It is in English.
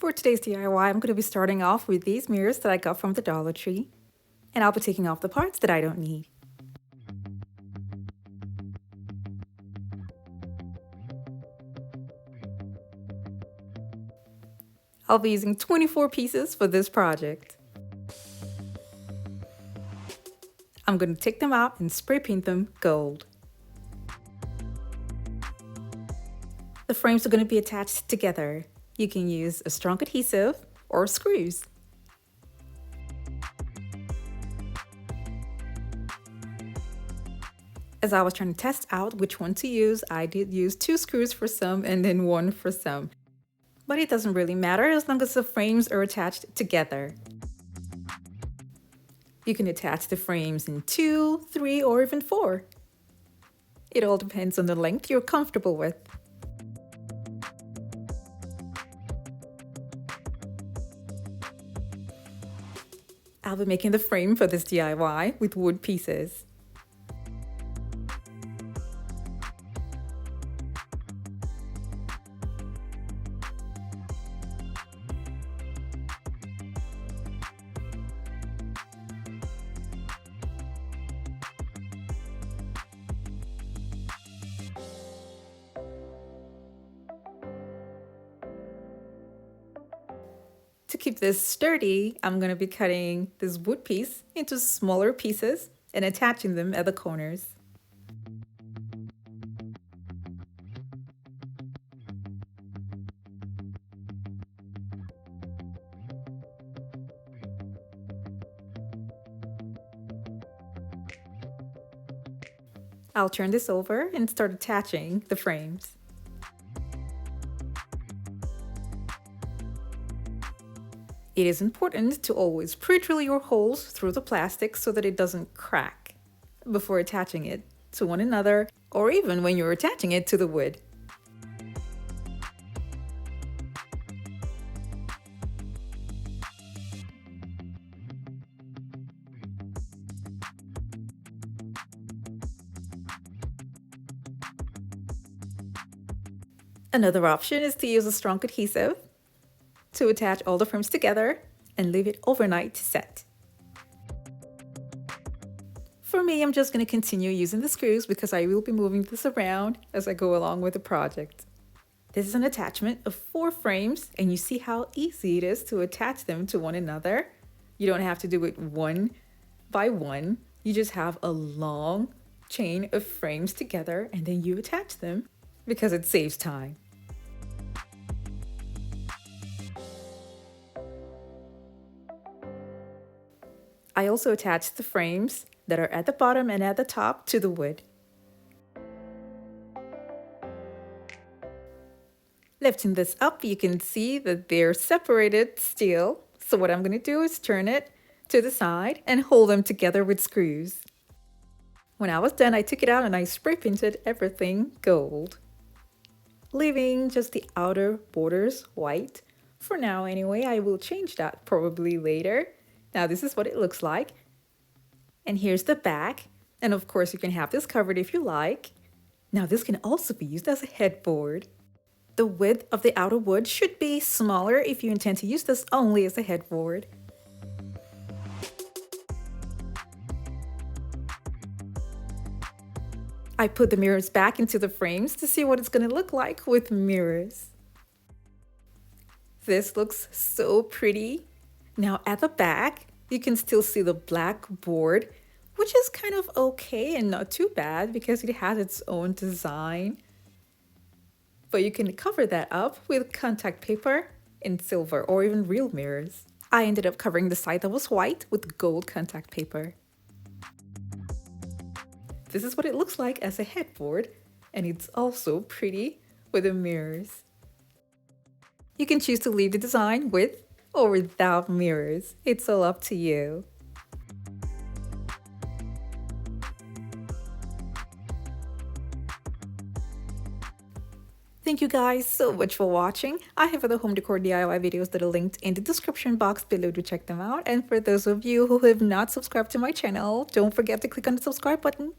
For today's DIY, I'm going to be starting off with these mirrors that I got from the Dollar Tree, and I'll be taking off the parts that I don't need. I'll be using 24 pieces for this project. I'm going to take them out and spray paint them gold. The frames are going to be attached together. You can use a strong adhesive or screws. As I was trying to test out which one to use, I did use 2 screws for some and then 1 for some. But it doesn't really matter as long as the frames are attached together. You can attach the frames in 2, 3, or even 4. It all depends on the length you're comfortable with. I'll be making the frame for this DIY with wood pieces. To keep this sturdy, I'm going to be cutting this wood piece into smaller pieces and attaching them at the corners. I'll turn this over and start attaching the frames. It is important to always pre-drill your holes through the plastic so that it doesn't crack before attaching it to one another, or even when you're attaching it to the wood. Another option is to use a strong adhesive to attach all the frames together and leave it overnight to set. For me, I'm just going to continue using the screws because I will be moving this around as I go along with the project. This is an attachment of 4 frames, and you see how easy it is to attach them to one another. You don't have to do it one by one. You just have a long chain of frames together and then you attach them because it saves time. I also attached the frames that are at the bottom and at the top to the wood. Lifting this up, you can see that they're separated still. So what I'm going to do is turn it to the side and hold them together with screws. When I was done, I took it out and I spray painted everything gold, leaving just the outer borders white. For now anyway, I will change that probably later. Now this is what it looks like. And here's the back. And of course you can have this covered if you like. Now this can also be used as a headboard. The width of the outer wood should be smaller if you intend to use this only as a headboard. I put the mirrors back into the frames to see what it's going to look like with mirrors. This looks so pretty. Now at the back, you can still see the black board, which is kind of okay and not too bad because it has its own design. But you can cover that up with contact paper in silver or even real mirrors. I ended up covering the side that was white with gold contact paper. This is what it looks like as a headboard, and it's also pretty with the mirrors. You can choose to leave the design with or without mirrors. It's all up to you. Thank you guys so much for watching. I have other home decor DIY videos that are linked in the description box below to check them out. And for those of you who have not subscribed to my channel, don't forget to click on the subscribe button.